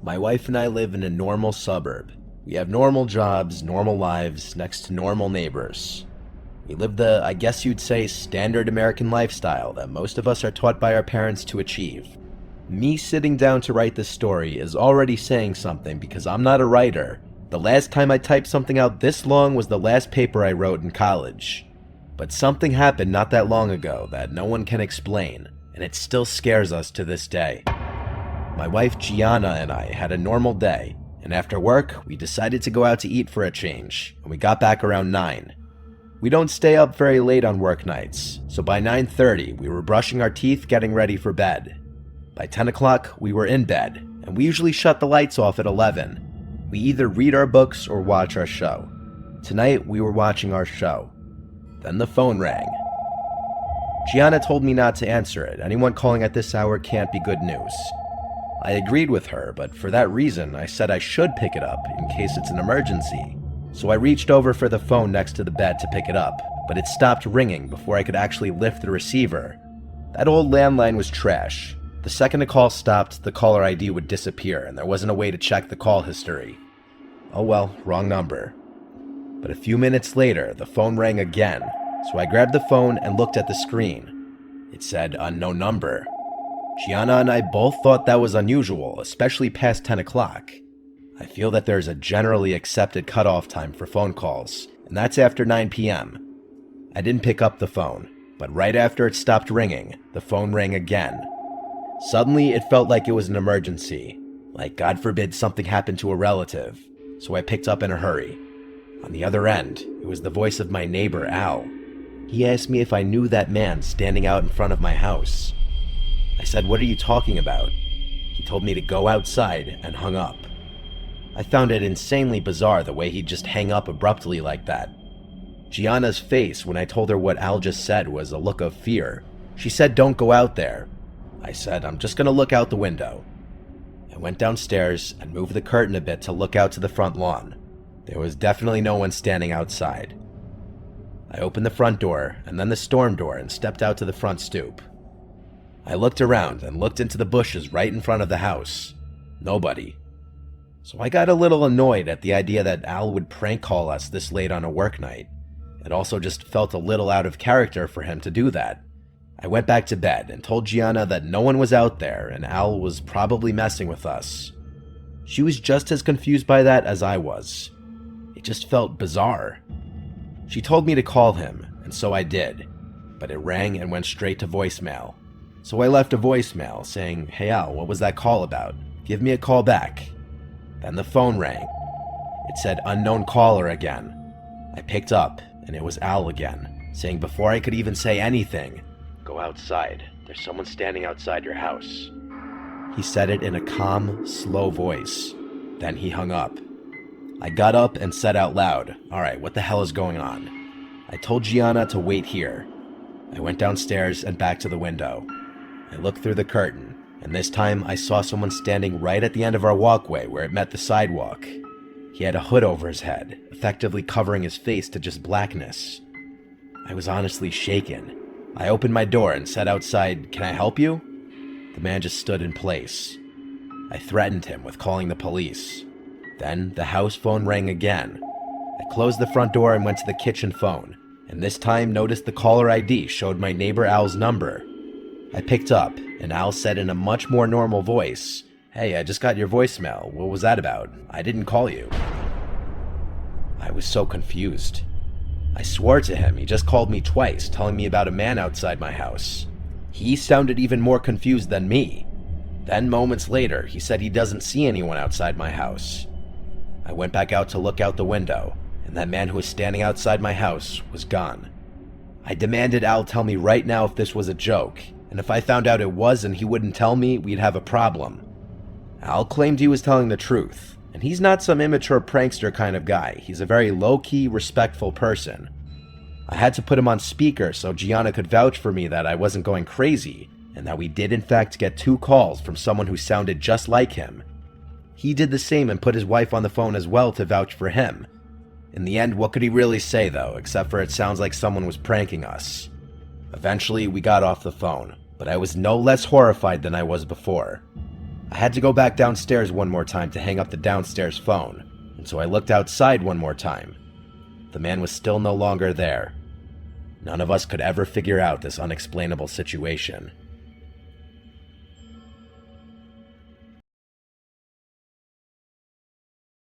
My wife and I live in a normal suburb. We have normal jobs, normal lives, next to normal neighbors. We live the, I guess you'd say, standard American lifestyle that most of us are taught by our parents to achieve. Me sitting down to write this story is already saying something because I'm not a writer. The last time I typed something out this long was the last paper I wrote in college. But something happened not that long ago that no one can explain, and it still scares us to this day. My wife Gianna and I had a normal day, and after work, we decided to go out to eat for a change, and we got back around 9. We don't stay up very late on work nights, so by 9:30 we were brushing our teeth getting ready for bed. By 10 o'clock we were in bed, and we usually shut the lights off at 11. We either read our books or watch our show. Tonight we were watching our show. Then the phone rang. Gianna told me not to answer it. Anyone calling at this hour can't be good news. I agreed with her, but for that reason, I said I should pick it up in case it's an emergency. So I reached over for the phone next to the bed to pick it up, but it stopped ringing before I could actually lift the receiver. That old landline was trash. The second a call stopped, the caller ID would disappear, and there wasn't a way to check the call history. Oh well, wrong number. But a few minutes later, the phone rang again, so I grabbed the phone and looked at the screen. It said unknown number. Gianna and I both thought that was unusual, especially past 10 o'clock. I feel that there's a generally accepted cutoff time for phone calls, and that's after 9 p.m. I didn't pick up the phone, but right after it stopped ringing, the phone rang again. Suddenly, it felt like it was an emergency, like God forbid something happened to a relative, so I picked up in a hurry. On the other end, it was the voice of my neighbor, Al. He asked me if I knew that man standing out in front of my house. I said, "What are you talking about?" He told me to go outside and hung up. I found it insanely bizarre the way he'd just hang up abruptly like that. Gianna's face when I told her what Al just said was a look of fear. She said, "Don't go out there." I said, "I'm just gonna look out the window." I went downstairs and moved the curtain a bit to look out to the front lawn. There was definitely no one standing outside. I opened the front door and then the storm door and stepped out to the front stoop. I looked around and looked into the bushes right in front of the house. Nobody. So I got a little annoyed at the idea that Al would prank call us this late on a work night. It also just felt a little out of character for him to do that. I went back to bed and told Gianna that no one was out there and Al was probably messing with us. She was just as confused by that as I was. It just felt bizarre. She told me to call him, and so I did, but it rang and went straight to voicemail. So I left a voicemail saying, "Hey Al, what was that call about? Give me a call back." Then the phone rang. It said unknown caller again. I picked up, and it was Al again, saying before I could even say anything, "Go outside. There's someone standing outside your house." He said it in a calm, slow voice. Then he hung up. I got up and said out loud, "Alright, what the hell is going on?" I told Gianna to wait here. I went downstairs and back to the window. I looked through the curtain, and this time I saw someone standing right at the end of our walkway where it met the sidewalk. He had a hood over his head, effectively covering his face to just blackness. I was honestly shaken. I opened my door and said outside, "Can I help you?" The man just stood in place. I threatened him with calling the police. Then the house phone rang again. I closed the front door and went to the kitchen phone, and this time noticed the caller ID showed my neighbor Al's number. I picked up, and Al said in a much more normal voice, "Hey, I just got your voicemail. What was that about? I didn't call you." I was so confused. I swore to him he just called me twice, telling me about a man outside my house. He sounded even more confused than me. Then moments later, he said he doesn't see anyone outside my house. I went back out to look out the window, and that man who was standing outside my house was gone. I demanded Al tell me right now if this was a joke, and if I found out it was and he wouldn't tell me, we'd have a problem. Al claimed he was telling the truth, and he's not some immature prankster kind of guy. He's a very low-key, respectful person. I had to put him on speaker so Gianna could vouch for me that I wasn't going crazy, and that we did in fact get 2 calls from someone who sounded just like him. He did the same and put his wife on the phone as well to vouch for him. In the end, what could he really say though, except for it sounds like someone was pranking us. Eventually, we got off the phone, but I was no less horrified than I was before. I had to go back downstairs one more time to hang up the downstairs phone, and so I looked outside one more time. The man was still no longer there. None of us could ever figure out this unexplainable situation.